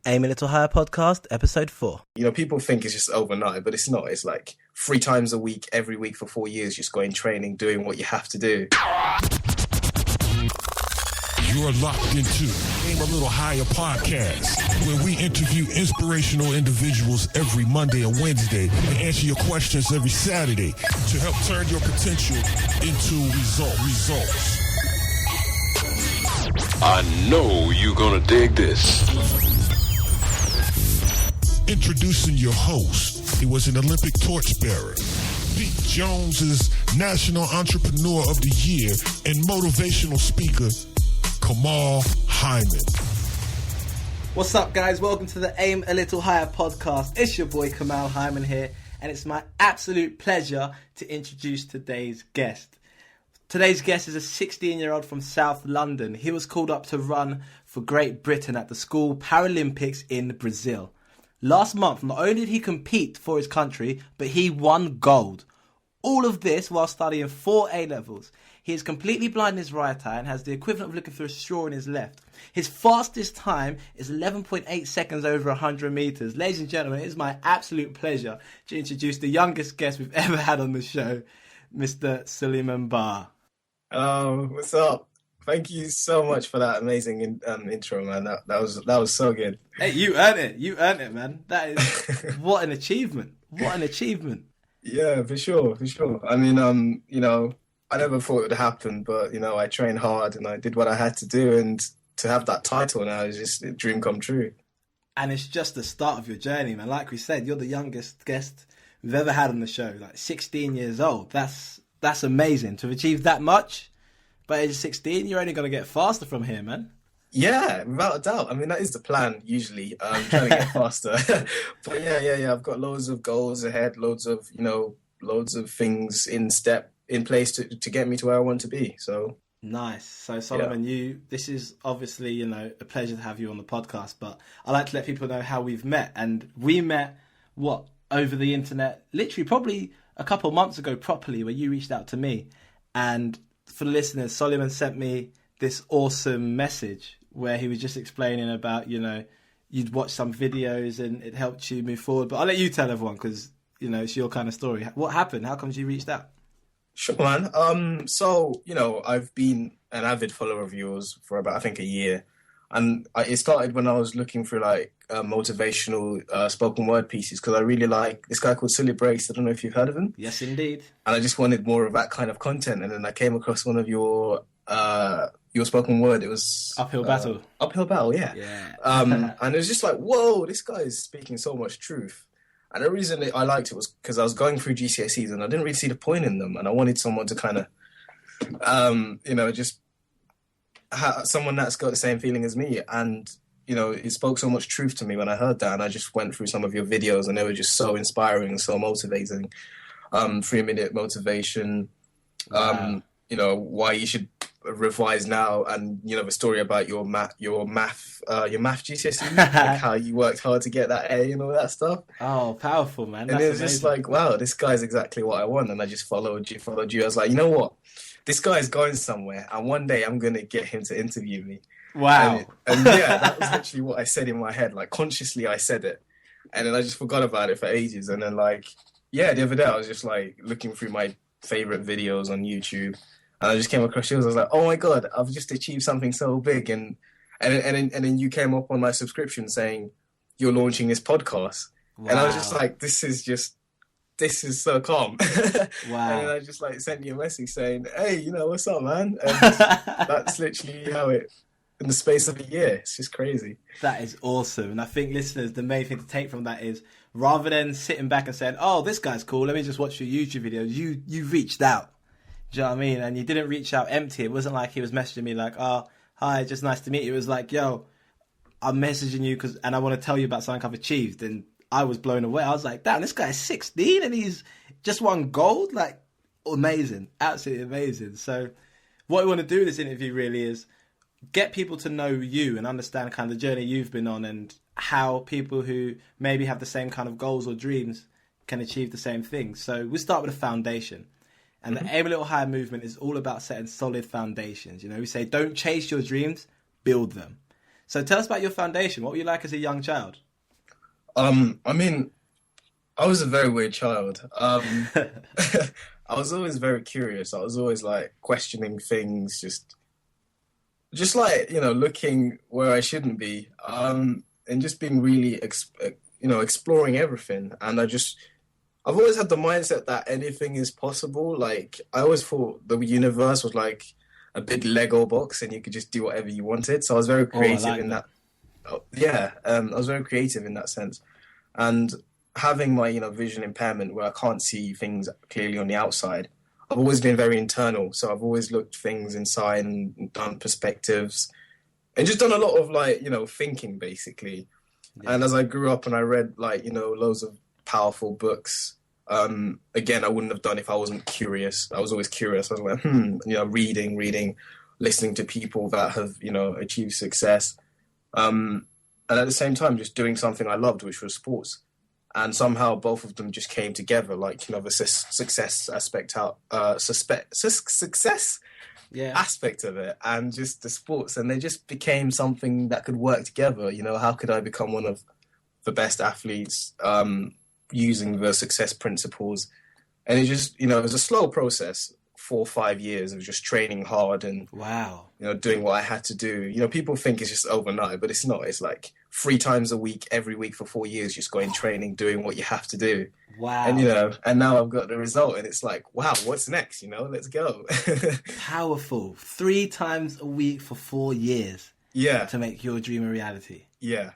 Aim a Little Higher podcast, episode 4. You know, people think it's just overnight, but it's not. It's like 3 times a week, every week for 4 years, just going training, doing what you have to do. You're locked into Aim a Little Higher podcast, where we interview inspirational individuals every Monday and Wednesday and answer your questions every Saturday to help turn your potential into results. I know you're gonna dig this. Introducing your host. He was an Olympic torchbearer. Pete Jones is National Entrepreneur of the Year and motivational speaker, Kamal Hyman. What's up, guys? Welcome to the Aim a Little Higher podcast. It's your boy Kamal Hyman here, and it's my absolute pleasure to introduce today's guest. Today's guest is a 16-year-old from South London. He was called up to run for Great Britain at the School Paralympics in Brazil. Last month, not only did he compete for his country, but he won gold. All of this while studying 4 A-levels. He is completely blind in his right eye and has the equivalent of looking through a straw in his left. His fastest time is 11.8 seconds over 100 metres. Ladies and gentlemen, it is my absolute pleasure to introduce the youngest guest we've ever had on the show, Mr. Souleyman. What's up? Thank you so much for that amazing intro, man. That was so good. Hey, you earned it. You earned it, man. That is what an achievement. What an achievement. Yeah, for sure. I mean, you know, I never thought it would happen, but you know, I trained hard and I did what I had to do, and to have that title now is just a dream come true. And it's just the start of your journey, man. Like we said, you're the youngest guest we've ever had on the show. Like 16 years old. That's amazing to have achieved that much. By age 16, you're only going to get faster from here, man. Yeah, without a doubt. I mean, that is the plan usually, trying to get faster. But yeah. I've got loads of goals ahead, loads of things in place to get me to where I want to be. So nice. So Souleyman, this is obviously, you know, a pleasure to have you on the podcast, but I like to let people know how we've met. And we met, over the internet, literally probably a couple of months ago properly, where you reached out to me. And for the listeners, Souleyman sent me this awesome message where he was just explaining about, you know, you'd watched some videos and it helped you move forward. But I'll let you tell everyone because, you know, it's your kind of story. What happened? How comes you reached out? Sure, man. So, you know, I've been an avid follower of yours for about, I think, a year. And it started when I was looking for, like, motivational spoken word pieces, because I really like this guy called Souleyman. I don't know if you've heard of him. Yes, indeed. And I just wanted more of that kind of content. And then I came across one of your spoken word. It was Uphill Battle. Uphill Battle, yeah. And it was just like, whoa, this guy is speaking so much truth. And the reason I liked it was because I was going through GCSEs and I didn't really see the point in them. And I wanted someone to kind of, you know, just someone that's got the same feeling as me. And, you know, it spoke so much truth to me when I heard that. And I just went through some of your videos and they were just so inspiring and so motivating. 3-minute motivation, Wow. You know, why you should revise now, and, you know, the story about your math GCSE, like how you worked hard to get that A and all that stuff. Oh, powerful, man. And it was just like, wow, this guy's exactly what I want. And I just followed you. I was like, you know what? This guy's going somewhere, and one day I'm going to get him to interview me. Wow. And yeah, that was literally what I said in my head. Like, consciously I said it. And then I just forgot about it for ages. And then, like, yeah, the other day I was just, like, looking through my favorite videos on YouTube. And I just came across yours. I was like, oh my God, I've just achieved something so big. And then you came up on my subscription saying you're launching this podcast. Wow. And I was just like, this is so calm. Wow. And then I just like sent you a message saying, hey, you know, what's up, man? And that's literally how it, in the space of a year, it's just crazy. That is awesome. And I think, listeners, the main thing to take from that is, rather than sitting back and saying, oh, this guy's cool, let me just watch your YouTube videos, you reached out. Do you know what I mean? And you didn't reach out empty. It wasn't like he was messaging me like, oh, hi, just nice to meet you. It was like, yo, I'm messaging you and I want to tell you about something I've achieved. And I was blown away. I was like, damn, this guy's 16 and he's just won gold? Like, amazing. Absolutely amazing. So what we want to do in this interview really is get people to know you and understand kind of the journey you've been on and how people who maybe have the same kind of goals or dreams can achieve the same things. So we start with a foundation. And the Aim a Little Higher movement is all about setting solid foundations. You know, we say don't chase your dreams, build them. So tell us about your foundation. What were you like as a young child? I mean, I was a very weird child. I was always very curious. I was always like questioning things, just like, looking where I shouldn't be, and just being really, exploring everything. And I've always had the mindset that anything is possible. Like, I always thought the universe was like a big Lego box and you could just do whatever you wanted. So I was very creative in that. I was very creative in that sense. And having my, vision impairment where I can't see things clearly on the outside, I've always been very internal. So I've always looked things inside and done perspectives and just done a lot of like, thinking basically. Yeah. And as I grew up and I read like, loads of powerful books, again, I wouldn't have done if I wasn't curious. I was always curious. I was like, reading, listening to people that have, achieved success. And at the same time, just doing something I loved, which was sports. And somehow both of them just came together, like, the success aspect aspect of it and just the sports. And they just became something that could work together. How could I become one of the best athletes using the success principles? And it just, it was a slow process, 4 or 5 years of just training hard and, doing what I had to do. People think it's just overnight, but it's not. It's like 3 times a week, every week for 4 years, just going training, doing what you have to do. Wow. And, and now I've got the result and it's like, wow, what's next? Let's go. Powerful. 3 times a week for 4 years. Yeah. To make your dream a reality. Yeah.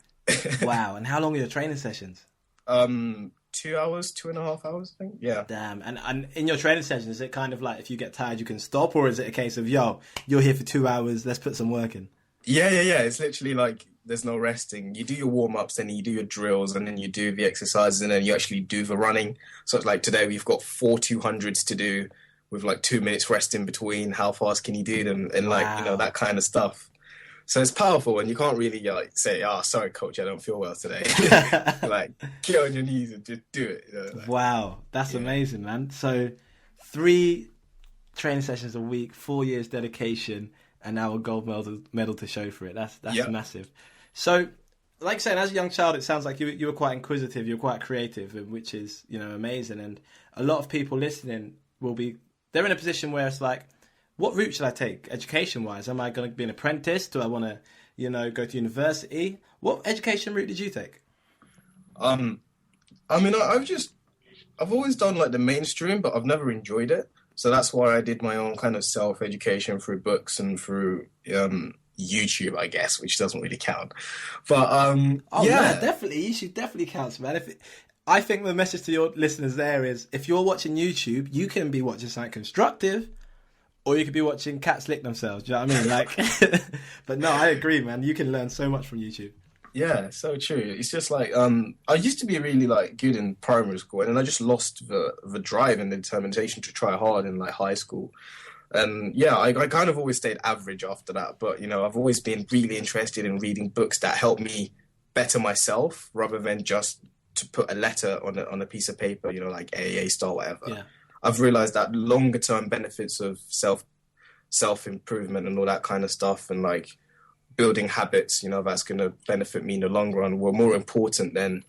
Wow. And how long are your training sessions? 2 hours, 2.5 hours, I think. Yeah. Damn. And in your training session, is it kind of like if you get tired, you can stop? Or is it a case of, you're here for 2 hours, let's put some work in? Yeah. It's literally like there's no resting. You do your warm-ups, then you do your drills, and then you do the exercises, and then you actually do the running. So it's like today we've got 4 200s to do with like 2 minutes rest in between. How fast can you do them? And like, that kind of stuff. So it's powerful, and you can't really say, sorry, coach, I don't feel well today. Like, get on your knees and just do it. Wow, that's amazing, man. So 3 training sessions a week, 4 years dedication, and now a gold medal to show for it. That's massive. So, like I said, as a young child, it sounds like you were quite inquisitive, you were quite creative, which is, amazing. And a lot of people listening they're in a position where it's like, what route should I take education-wise? Am I going to be an apprentice? Do I want to, go to university? What education route did you take? I've always done like the mainstream, but I've never enjoyed it. So that's why I did my own kind of self-education through books and through YouTube, I guess, which doesn't really count. But yeah, definitely, YouTube definitely counts, man. I think the message to your listeners there is, if you're watching YouTube, you can be watching something constructive. Or you could be watching cats lick themselves. Do you know what I mean? Like, but no, I agree, man. You can learn so much from YouTube. Yeah, so true. It's just like I used to be really like good in primary school, and then I just lost the drive and the determination to try hard in like high school. And yeah, I kind of always stayed average after that. But I've always been really interested in reading books that help me better myself, rather than just to put a letter on a piece of paper. Like AA style, whatever. Yeah. I've realized that longer term benefits of self-improvement and all that kind of stuff, and like building habits, that's going to benefit me in the long run, were more important than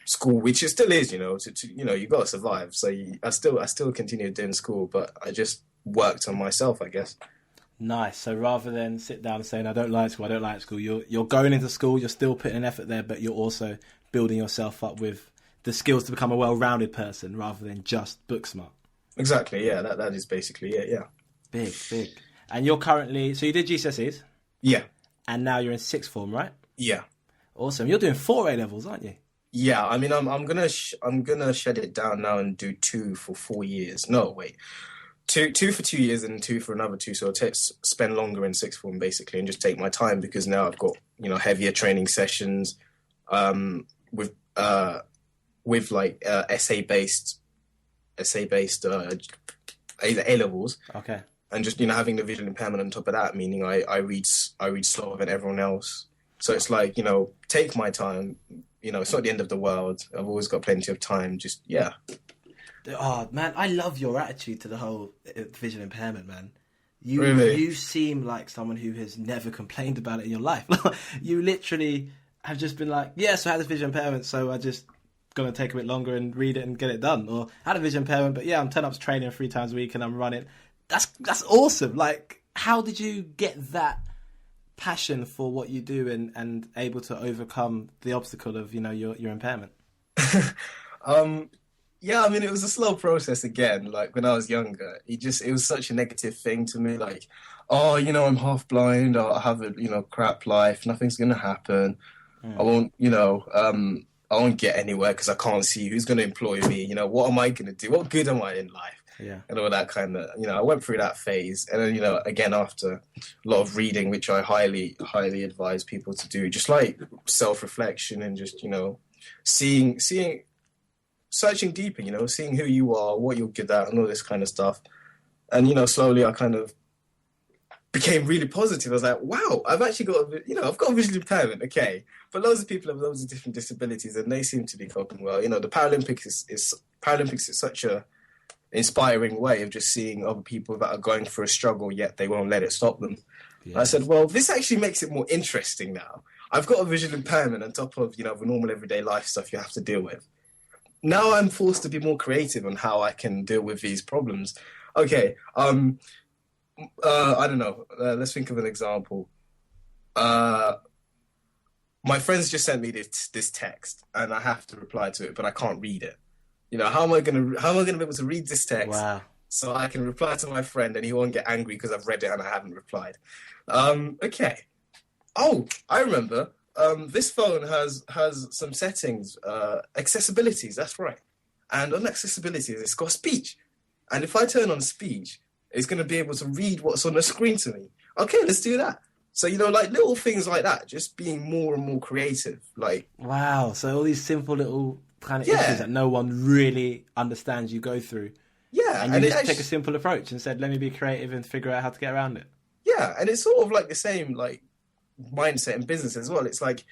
school, which it still is, you got to survive. So I still continue doing school, but I just worked on myself, I guess. Nice. So rather than sit down and saying, I don't like school, you're going into school, you're still putting an effort there, but you're also building yourself up with the skills to become a well-rounded person rather than just book smart. Exactly, yeah, that is basically it, yeah. Big. And you're currently, so you did GCSEs? Yeah. And now you're in 6th form, right? Yeah. Awesome. You're doing 4 A-levels, aren't you? Yeah, I mean, I'm gonna shed it down now and do 2 for 4 years. No, wait. Two for 2 years and 2 for another 2, so I'll spend longer in 6th form, basically, and just take my time, because now I've got, heavier training sessions with like essay-based A-levels. Okay. And just, having the visual impairment on top of that, meaning I read slower than everyone else. So it's like, take my time. It's not the end of the world. I've always got plenty of time. Just, yeah. Oh, man, I love your attitude to the whole visual impairment, man. Really? You seem like someone who has never complained about it in your life. You literally have just been like, yeah, so I had this visual impairment, so I just going to take a bit longer and read it and get it done. Or I had a visual impairment, but yeah, I'm turning up to training 3 times a week and I'm running. That's awesome. Like, how did you get that passion for what you do and able to overcome the obstacle of, you know, your impairment? Yeah, I mean, it was a slow process again. Like when I was younger, it was such a negative thing to me. Like, oh, you know, I'm half blind. I have a, you know, crap life. Nothing's gonna happen. I won't, you know, I won't get anywhere because I can't see who's gonna employ me. You know, what am I gonna do? What good am I in life? Yeah, and all that kind of, you know, I went through that phase, and then, you know, again after a lot of reading, which I highly advise people to do, just like self-reflection and just, you know, searching deeper, you know, seeing who you are, what you're good at, and all this kind of stuff. And, you know, slowly I kind of became really positive. I was like, wow, I've actually got, I've got a visual impairment, okay. But loads of people have loads of different disabilities, and they seem to be coping well. You know, the Paralympics is such a inspiring way of just seeing other people that are going through a struggle, yet they won't let it stop them. Yeah. I said, well, this actually makes it more interesting now. I've got a visual impairment on top of, you know, the normal everyday life stuff you have to deal with. Now I'm forced to be more creative on how I can deal with these problems. Okay, I don't know. Let's think of an example. My friends just sent me this text, and I have to reply to it, but I can't read it. You know, how am I gonna be able to read this text? Wow. So I can reply to my friend, and he won't get angry because I've read it and I haven't replied. Okay. Oh, I remember. This phone has some settings, accessibilities. That's right. And on accessibilities, it's got speech. And if I turn on speech, it's going to be able to read what's on the screen to me. Okay, let's do that. So, you know, like little things like that, just being more and more creative. Like, wow. So all these simple little kind of issues that no one really understands you go through. Yeah. And you just take a simple approach and said, let me be creative and figure out how to get around it. Yeah. And it's sort of like the same, like, mindset in business as well. It's like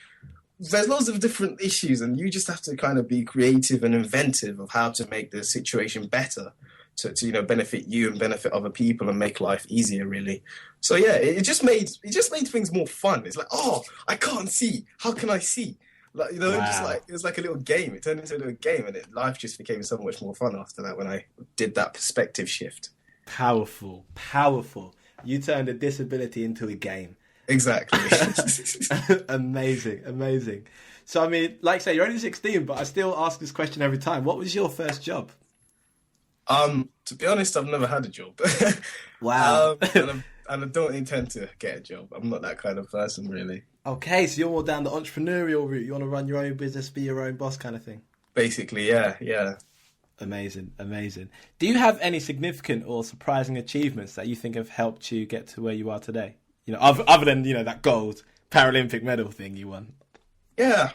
there's lots of different issues, and you just have to kind of be creative and inventive of how to make the situation better to you know, benefit you and benefit other people and make life easier, really. So yeah, it just made things more fun. It's like, oh, I can't see, how can I see? Like, you know, wow. Just like it was like a little game. It turned into a little game, and life just became so much more fun after that when I did that perspective shift. Powerful. You turned a disability into a game. Exactly. Amazing. So, I mean, like I say, you're only 16, but I still ask this question every time. What was your first job? To be honest, I've never had a job. Wow. And I don't intend to get a job. I'm not that kind of person, really. Okay, so you're more down the entrepreneurial route. You want to run your own business, be your own boss kind of thing? Basically, yeah. Amazing. Do you have any significant or surprising achievements that you think have helped you get to where you are today? You know, other than, you know, that gold Paralympic medal thing you won. Yeah,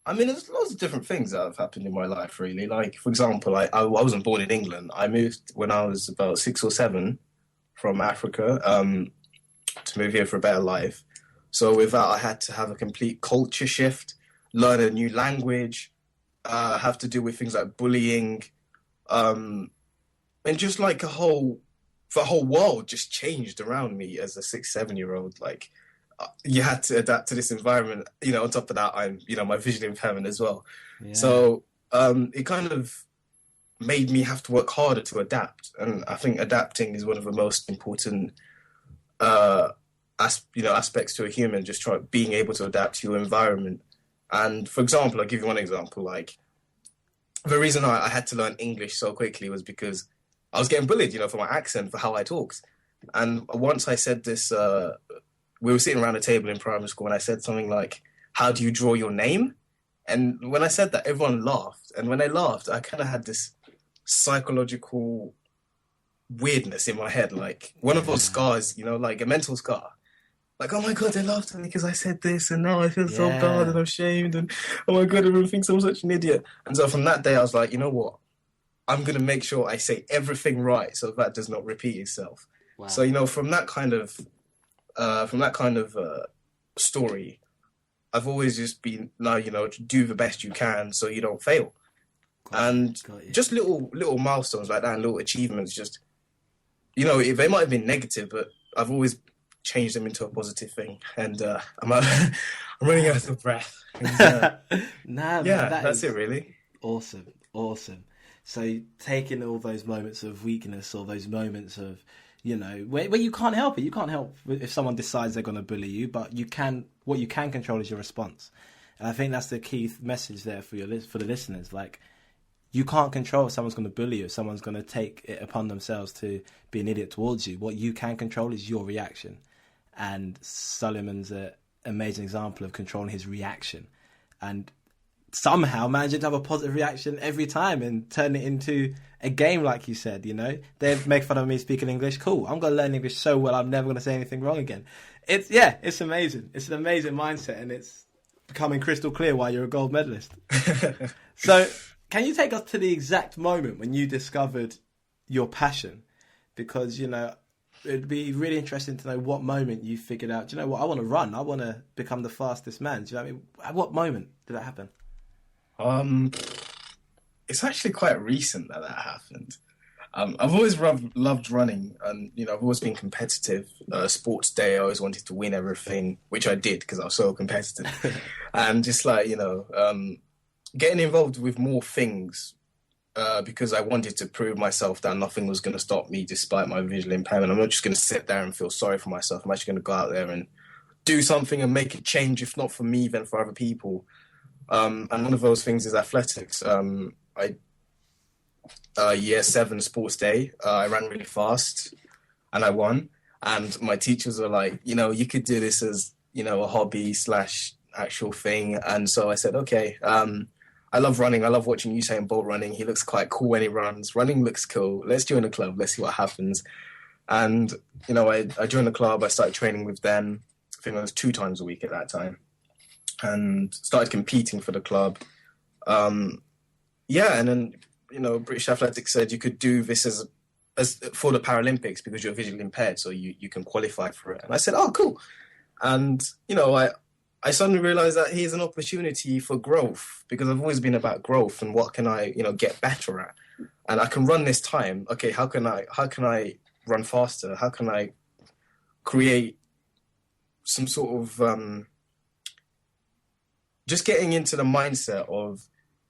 I mean, there's lots of different things that have happened in my life, really. Like, for example, I wasn't born in England. I moved when I was about 6 or 7 from Africa to move here for a better life. So with that, I had to have a complete culture shift, learn a new language, have to deal with things like bullying, and just like the whole world just changed around me as a 6-7-year-old. Like, you had to adapt to this environment. You know, on top of that, I'm, you know, my visual impairment as well. Yeah. So it kind of made me have to work harder to adapt. And I think adapting is one of the most important, aspects to a human. Just being able to adapt to your environment. And for example, I'll give you one example. Like, the reason I had to learn English so quickly was because I was getting bullied, you know, for my accent, for how I talked. And once I said this, we were sitting around a table in primary school, and I said something like, how do you draw your name? And when I said that, everyone laughed. And when they laughed, I kind of had this psychological weirdness in my head, like one of those scars, you know, like a mental scar. Like, oh my God, they laughed at me because I said this, and now I feel so bad and I'm ashamed, and oh my God, everyone thinks I'm such an idiot. And so from that day, I was like, you know what? I'm going to make sure I say everything right so that does not repeat itself. Wow. So, you know, from that kind of story, I've always just been, now, you know, do the best you can so you don't fail. And just little milestones like that and little achievements, just, you know, they might have been negative, but I've always changed them into a positive thing. And I'm running out of breath. And, that's it really. Awesome. So taking all those moments of weakness or those moments of, you know, where you can't help it. You can't help if someone decides they're going to bully you, but what you can control is your response. And I think that's the key message there for the listeners. Like, you can't control if someone's going to bully you, if someone's going to take it upon themselves to be an idiot towards you. What you can control is your reaction. And Souleyman's an amazing example of controlling his reaction. And somehow managing to have a positive reaction every time and turn it into a game, like you said, you know. They make fun of me speaking English. Cool. I'm going to learn English so well, I'm never going to say anything wrong again. It's amazing. It's an amazing mindset, and it's becoming crystal clear why you're a gold medalist. So can you take us to the exact moment when you discovered your passion? Because, you know, it'd be really interesting to know what moment you figured out, do you know what, I want to run. I want to become the fastest man. Do you know what I mean? At what moment did that happen? It's actually quite recent that happened. I've always loved running, and, you know, I've always been competitive. Sports day, I always wanted to win everything, which I did because I was so competitive. And just like, you know, getting involved with more things because I wanted to prove myself that nothing was going to stop me despite my visual impairment. I'm not just going to sit there and feel sorry for myself. I'm actually going to go out there and do something and make a change, if not for me, then for other people. And one of those things is athletics. Year 7 sports day, I ran really fast and I won. And my teachers were like, you know, you could do this as, you know, a hobby / actual thing. And so I said, okay, I love running. I love watching Usain Bolt running. He looks quite cool when he runs. Running looks cool. Let's join a club. Let's see what happens. And, you know, I joined the club. I started training with them. I think it was 2 times a week at that time. And started competing for the club. And then, you know, British Athletics said you could do this as for the Paralympics because you're visually impaired, so you can qualify for it. And I said, oh, cool. And, you know, I suddenly realized that here's an opportunity for growth, because I've always been about growth and what can I, you know, get better at. And I can run this time. Okay, how can I run faster? How can I create some sort of just getting into the mindset of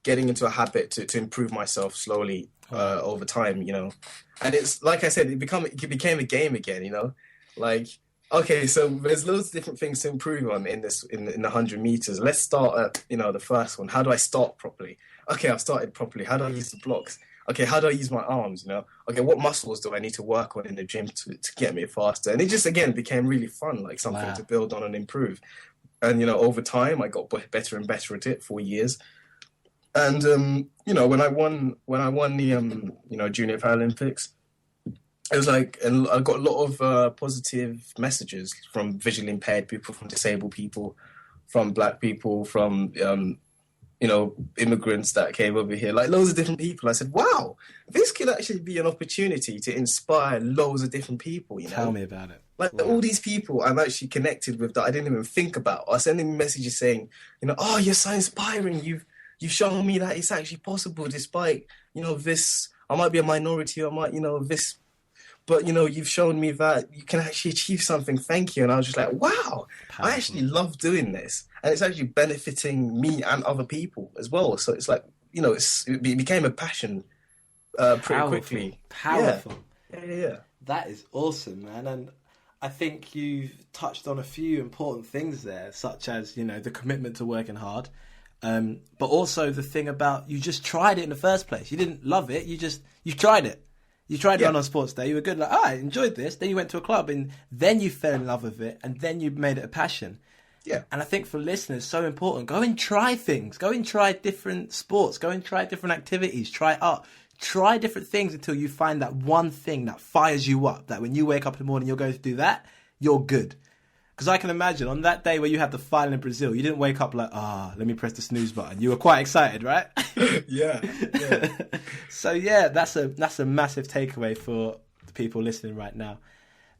getting into a habit to improve myself slowly over time, you know. And it's like I said, it became a game again, you know. Like, okay, so there's loads of different things to improve on in the 100 meters. Let's start at, you know, the first one. How do I start properly? Okay, I've started properly. How do I use the blocks? Okay, how do I use my arms, you know? Okay, what muscles do I need to work on in the gym to get me faster? And it just, again, became really fun, like something to build on and improve. And, you know, over time, I got better and better at it, 4 years. And, you know, when I won the, you know, Junior Paralympics, it was like, and I got a lot of positive messages from visually impaired people, from disabled people, from black people, from, you know, immigrants that came over here, like loads of different people. I said, wow, this could actually be an opportunity to inspire loads of different people, you know? Tell me about it. Like all these people I'm actually connected with that I didn't even think about. I send them messages saying, you know, oh, you're so inspiring. You've shown me that it's actually possible despite, you know, this, I might be a minority, I might, you know, this, but, you know, you've shown me that you can actually achieve something. Thank you. And I was just like, wow, powerful. I actually love doing this. And it's actually benefiting me and other people as well. So it's like, you know, it became a passion pretty quickly. Powerful. Yeah. That is awesome, man. And I think you've touched on a few important things there, such as, you know, the commitment to working hard. But also the thing about you just tried it in the first place. You didn't love it. You tried it. You tried it on sports day. You were good. Like, I enjoyed this. Then you went to a club and then you fell in love with it and then you made it a passion. Yeah. And I think for listeners, so important. Go and try things. Go and try different sports. Go and try different activities. Try art. Try different things until you find that one thing that fires you up. That when you wake up in the morning, you're going to do that, you're good. Because I can imagine on that day where you had the final in Brazil, you didn't wake up like, let me press the snooze button. You were quite excited, right? Yeah. So yeah, that's a massive takeaway for the people listening right now.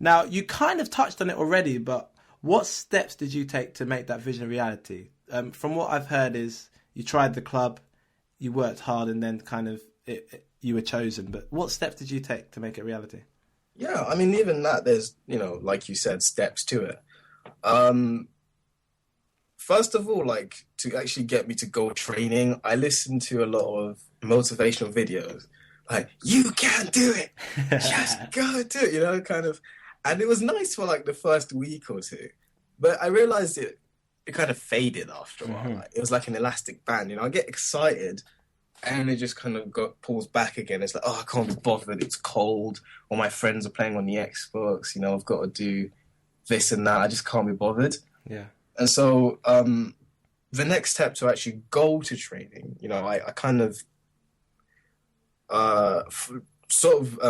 Now, you kind of touched on it already, but what steps did you take to make that vision a reality? From what I've heard is you tried the club, you worked hard and then kind of you were chosen. But what steps did you take to make it reality? Yeah, I mean, even that, there's, like you said, steps to it. First of all, like, to actually get me to go training, I listened to a lot of motivational videos. Like, you can do it! Just go do it, kind of. And it was nice for, like, the first week or two. But I realized it kind of faded after a while. Like, it was like an elastic band, I get excited, and it just kind of pulls back again. It's like, oh, I can't be bothered. It's cold. All my friends are playing on the Xbox. I've got to do this and that. I just can't be bothered. Yeah. And so the next step to actually go to training, I kind of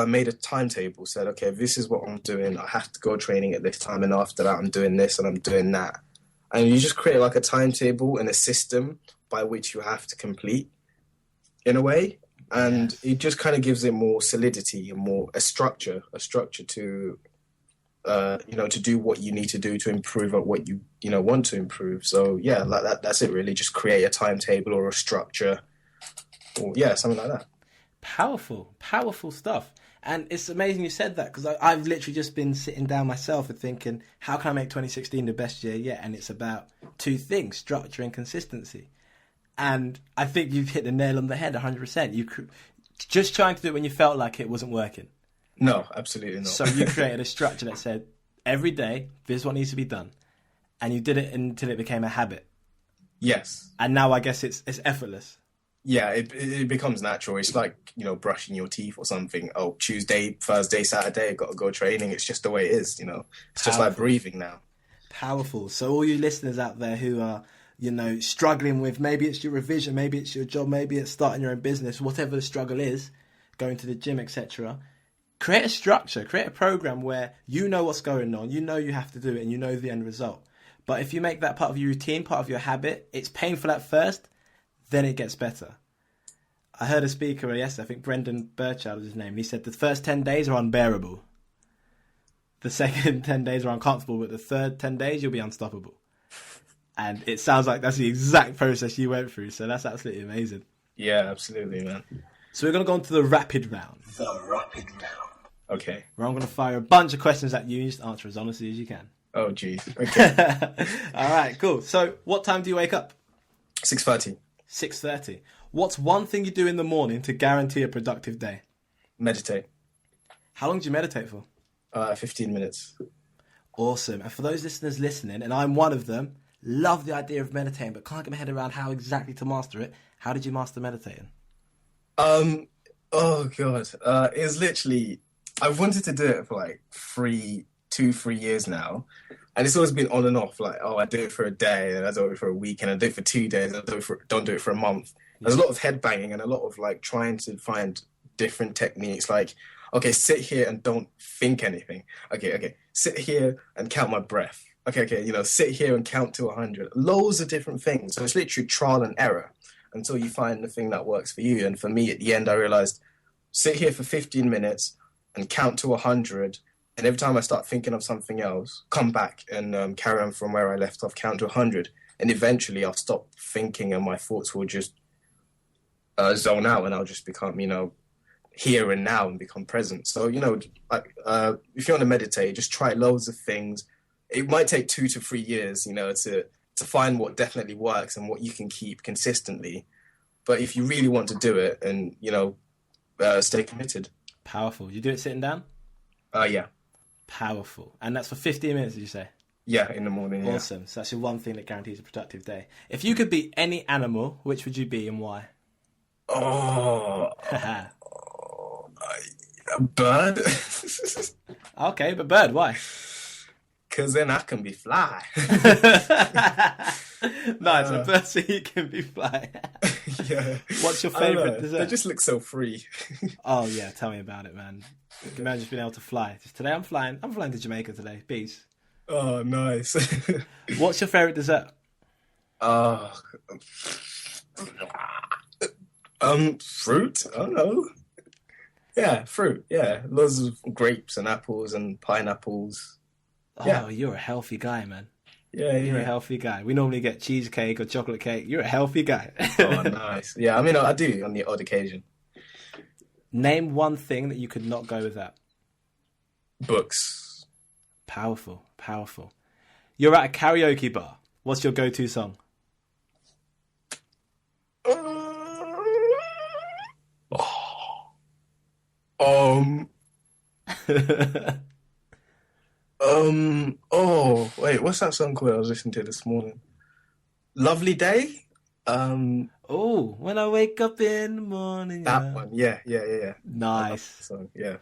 made a timetable, said, okay, this is what I'm doing. I have to go training at this time. And after that, I'm doing this and I'm doing that. And you just create like a timetable and a system by which you have to complete in a way. And it just kind of gives it more solidity and more a structure to, to do what you need to do to improve at what you want to improve. So yeah, like that's it really. Just create a timetable or a structure or something like that. Powerful stuff. And it's amazing you said that, because I've literally just been sitting down myself and thinking, how can I make 2016 the best year yet? And it's about two things, structure and consistency. And I think you've hit the nail on the head 100%. You just trying to do it when you felt like it wasn't working. No, absolutely not. So you created a structure that said, every day, this is what needs to be done. And you did it until it became a habit. Yes. And now I guess it's effortless. Yeah, it becomes natural. It's like, brushing your teeth or something. Oh, Tuesday, Thursday, Saturday, got to go training. It's just the way it is, It's just like breathing now. Powerful. So all you listeners out there who are, struggling with, maybe it's your revision, maybe it's your job, maybe it's starting your own business, whatever the struggle is, going to the gym, etc., create a structure, create a program where you know what's going on, you know you have to do it, and you know the end result. But if you make that part of your routine, part of your habit, it's painful at first, then it gets better. I heard a speaker yesterday, I think Brendan Burchard was his name, and he said the first 10 days are unbearable. The second 10 days are uncomfortable, but the third 10 days you'll be unstoppable. And it sounds like that's the exact process you went through, so that's absolutely amazing. Yeah, absolutely, man. So we're going to go on to the rapid round. The rapid round. Okay. Where I'm going to fire a bunch of questions at you and just answer as honestly as you can. Oh, geez. Okay. All right, cool. So what time do you wake up? 6:30. 6:30. What's one thing you do in the morning to guarantee a productive day? Meditate. How long do you meditate for? 15 minutes. Awesome. And for those listeners listening, and I'm one of them, love the idea of meditating, but can't get my head around how exactly to master it. How did you master meditating? Oh, God. It was literally... I've wanted to do it for like 3 years now. And it's always been on and off. Like, I do it for a day, and I do it for a week, and I do it for 2 days, and I don't do it for a month. There's a lot of head banging and a lot of like trying to find different techniques. Like, okay, sit here and don't think anything. Okay, sit here and count my breath. Okay, sit here and count to 100. Loads of different things. So it's literally trial and error until you find the thing that works for you. And for me, at the end, I realized, sit here for 15 minutes and count to 100. And every time I start thinking of something else, come back and carry on from where I left off, count to 100. And eventually I'll stop thinking and my thoughts will just zone out, and I'll just become, here and now and become present. So, if you want to meditate, just try loads of things. It might take 2 to 3 years, to find what definitely works and what you can keep consistently. But if you really want to do it and, stay committed. Powerful. You do it sitting down? Yeah. Powerful. And that's for 15 minutes, did you say? Yeah, in the morning. Awesome. Yeah. So that's your one thing that guarantees a productive day. If you could be any animal, which would you be and why? A bird. Okay, but bird, why? Because then I can be fly. Nice, a bird so you can be fly. Yeah. What's your favourite dessert? They just look so free. Oh yeah, tell me about it, man. Imagine just being able to fly. Just today I'm flying to Jamaica today. Peace. Oh, nice. What's your favourite dessert? Fruit? I don't know. Yeah, fruit. Yeah, loads of grapes and apples and pineapples. Oh, yeah. You're a healthy guy, man. Yeah, You're a healthy guy. We normally get cheesecake or chocolate cake. You're a healthy guy. Oh, nice. Yeah, I mean, I do on the odd occasion. Name one thing that you could not go without. Books. Powerful, powerful. You're at a karaoke bar. What's your go-to song? Oh, wait, what's that song called I was listening to this morning? Lovely Day? Oh, when I wake up in the morning. That one, yeah. Nice. Song, yeah.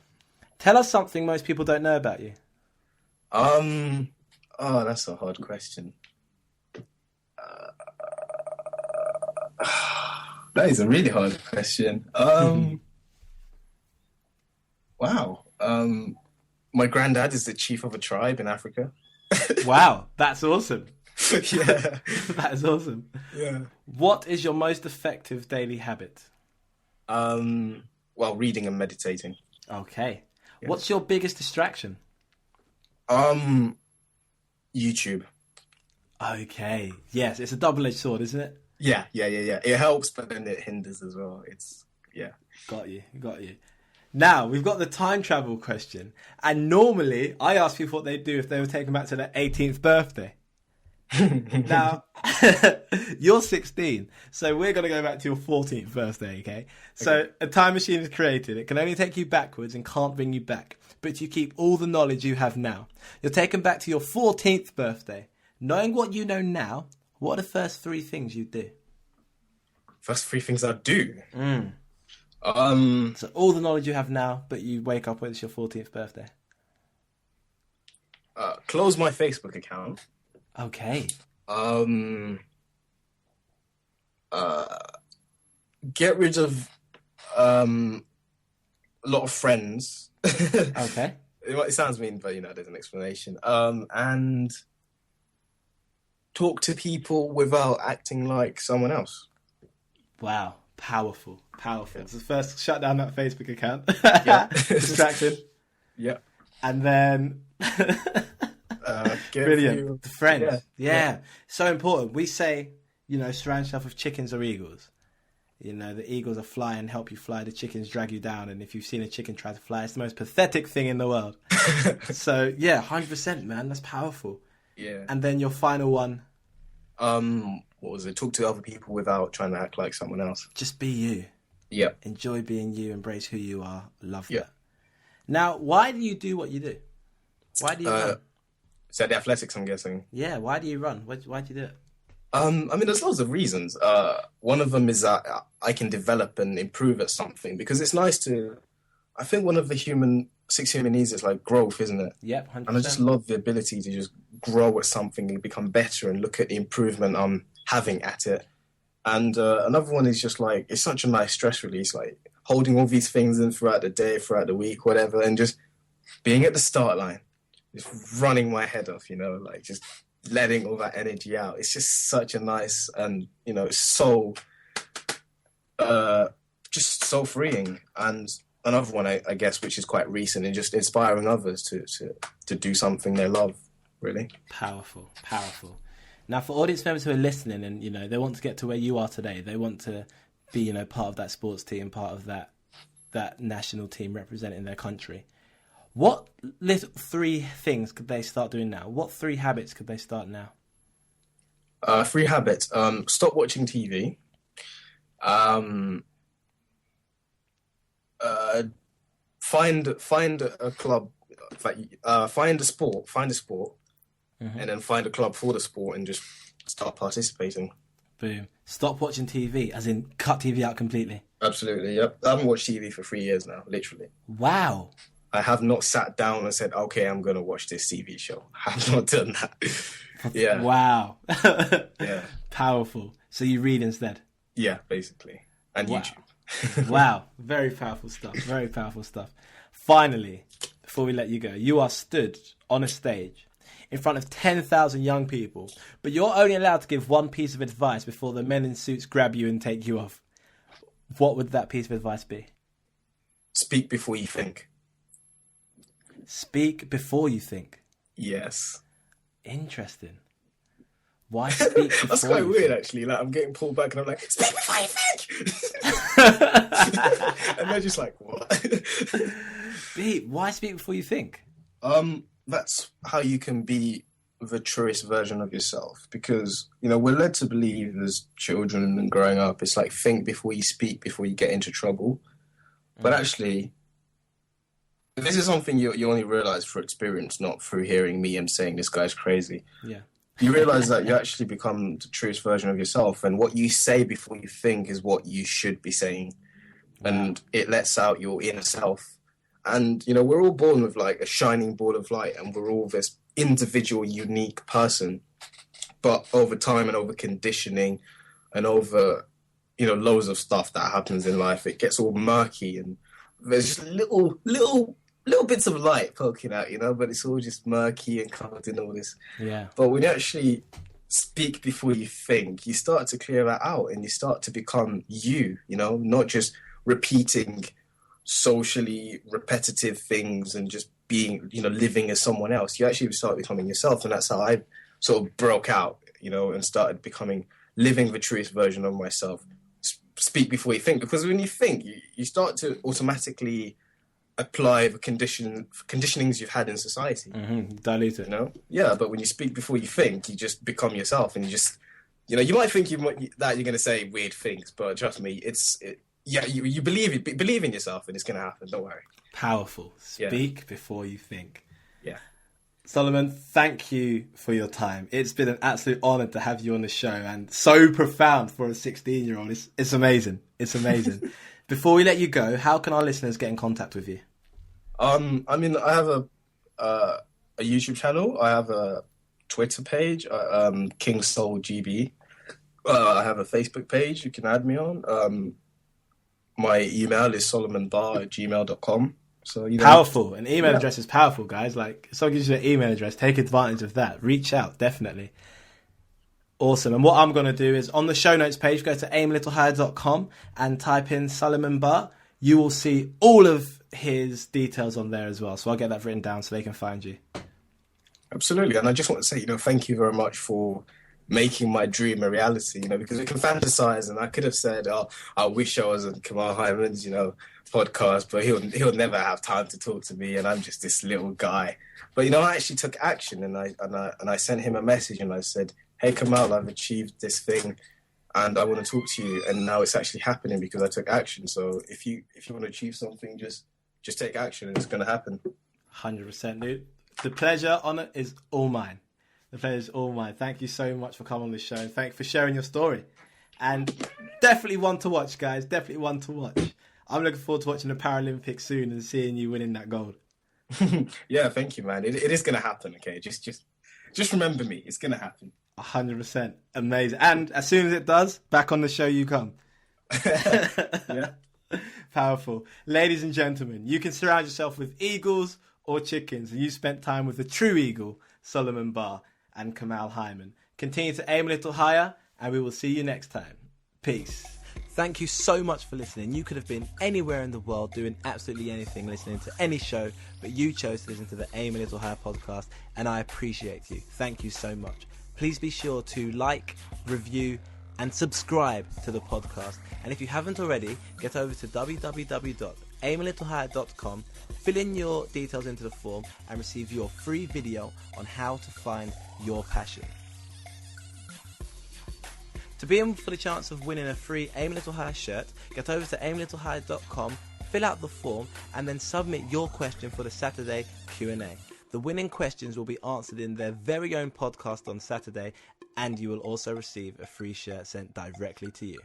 Tell us something most people don't know about you. Oh, that's a hard question. That is a really hard question. Wow. My granddad is the chief of a tribe in Africa. Wow, that's awesome. Yeah. That is awesome. Yeah. What is your most effective daily habit? Well, reading and meditating. Okay. Yeah. What's your biggest distraction? YouTube. Okay. Yes, it's a double-edged sword, isn't it? Yeah. It helps, but then it hinders as well. Got you. Now, we've got the time travel question. And normally, I ask people what they'd do if they were taken back to their 18th birthday. Now, you're 16, so we're going to go back to your 14th birthday, okay? So a time machine is created. It can only take you backwards and can't bring you back. But you keep all the knowledge you have now. You're taken back to your 14th birthday. Knowing what you know now, what are the first three things you do? First three things I do? So all the knowledge you have now, but you wake up when it's your 14th birthday. Close my Facebook account. Okay. Get rid of a lot of friends. Okay. It sounds mean, but there's an explanation. And talk to people without acting like someone else. Wow. Powerful. Yeah. So first, shut down that Facebook account. Yeah. Distraction. Yeah. And then... Brilliant. The friends. Yeah. So important. We say, surround yourself with chickens or eagles. The eagles are fly and help you fly. The chickens drag you down. And if you've seen a chicken try to fly, it's the most pathetic thing in the world. So, yeah, 100%, man. That's powerful. Yeah. And then your final one. What was it? Talk to other people without trying to act like someone else. Just be you. Yeah. Enjoy being you. Embrace who you are. Love Yeah. that. Now, why do you do what you do? Why do you run? So the athletics, I'm guessing. Yeah, why do you run? Why do you do it? I mean, there's lots of reasons. One of them is that I can develop and improve at something because it's nice to. I think one of the six human needs is like growth, isn't it? Yep, 100%. And I just love the ability to just grow at something and become better and look at the improvement I'm having at it. And another one is just like it's such a nice stress release, like holding all these things in throughout the day, throughout the week, whatever, and just being at the start line. Just running my head off, like just letting all that energy out. It's just such a nice and, so, just so freeing. And another one, I guess, which is quite recent and just inspiring others to do something they love, really. Powerful. Now, for audience members who are listening and, they want to get to where you are today, they want to be, part of that sports team, part of that national team representing their country. What little three things could they start doing now? What three habits could they start now? 3 habits. Stop watching TV. Find a club. Find a sport. Mm-hmm. And then find a club for the sport and just start participating. Boom. Stop watching TV, as in cut TV out completely. Absolutely. Yep. I haven't watched TV for 3 years now, literally. Wow. I have not sat down and said, okay, I'm going to watch this TV show. I have not done that. Yeah. Wow. Yeah. Powerful. So you read instead? Yeah, basically. And wow. YouTube. Wow. Very powerful stuff. Very powerful stuff. Finally, before we let you go, you are stood on a stage in front of 10,000 young people, but you're only allowed to give one piece of advice before the men in suits grab you and take you off. What would that piece of advice be? Speak before you think. Speak before you think. Yes. Interesting. Why speak before That's quite you weird, think? actually. Like, I'm getting pulled back and I'm like, speak before you think! And they're just like, what? Beep, why speak before you think? That's how you can be the truest version of yourself. Because, we're led to believe as children and growing up, it's like, think before you speak, before you get into trouble. But actually, this is something you only realize through experience, not through hearing me and saying this guy's crazy. Yeah. You realize that you actually become the truest version of yourself, and what you say before you think is what you should be saying. Wow. And it lets out your inner self. And, we're all born with like a shining ball of light, and we're all this individual, unique person. But over time and over conditioning and over, loads of stuff that happens in life, it gets all murky, and there's just little bits of light poking out, but it's all just murky and covered in all this. Yeah. But when you actually speak before you think, you start to clear that out, and you start to become you, not just repeating socially repetitive things and just being, living as someone else. You actually start becoming yourself, and that's how I sort of broke out, and started living the truest version of myself. Speak before you think, because when you think, you start to automatically apply the conditionings you've had in society. Mm-hmm. Dilute it. Yeah, but when you speak before you think, you just become yourself, and you just, you might think that you're going to say weird things, but trust me, you believe in yourself, and it's going to happen. Don't worry. Powerful. Speak before you think. Yeah. Souleyman, thank you for your time. It's been an absolute honour to have you on the show, and so profound for a 16-year-old. It's amazing. It's amazing. Before we let you go, how can our listeners get in contact with you? I have a YouTube channel. I have a Twitter page, King Soul GB. I have a Facebook page you can add me on. My email is souleymanbar@gmail.com. So, powerful. An email address is powerful, guys. Like, if someone gives you an email address, take advantage of that. Reach out, definitely. Awesome. And what I'm going to do is, on the show notes page, go to aimalittlehigher.com and type in Souleyman Bar. You will see all of his details on there as well. So I'll get that written down so they can find you. Absolutely. And I just want to say, thank you very much for making my dream a reality, because we can fantasize, and I could have said, I wish I was on Kamal Hyman's, podcast, but he'll never have time to talk to me, and I'm just this little guy. But, I actually took action, and I sent him a message, and I said, hey, Kamal, I've achieved this thing, and I want to talk to you, and now it's actually happening because I took action. So if you want to achieve something, just take action, and it's going to happen. 100%, dude. The pleasure, honour is all mine. The pleasure is all mine. Thank you so much for coming on the show. Thank you for sharing your story. And definitely one to watch, guys. Definitely one to watch. I'm looking forward to watching the Paralympics soon and seeing you winning that gold. Yeah, thank you, man. It is going to happen, okay? Just remember me. It's going to happen. 100%. Amazing. And as soon as it does, back on the show you come. Yeah. Powerful. Ladies and gentlemen, you can surround yourself with eagles or chickens, and you spent time with the true eagle, Souleyman Bar, and Kamal Hyman. Continue to aim a little higher, and we will see you next time. Peace. Thank you so much for listening. You could have been anywhere in the world doing absolutely anything, listening to any show, but you chose to listen to the Aim a Little Higher podcast, and I appreciate you. Thank you so much. Please be sure to like, review, and subscribe to the podcast. And if you haven't already, get over to www.aimalittlehigher.com, fill in your details into the form, and receive your free video on how to find your passion. To be in for the chance of winning a free Aim a Little Higher shirt, get over to aimalittlehigher.com, fill out the form, and then submit your question for the Saturday Q&A. The winning questions will be answered in their very own podcast on Saturday, and you will also receive a free shirt sent directly to you.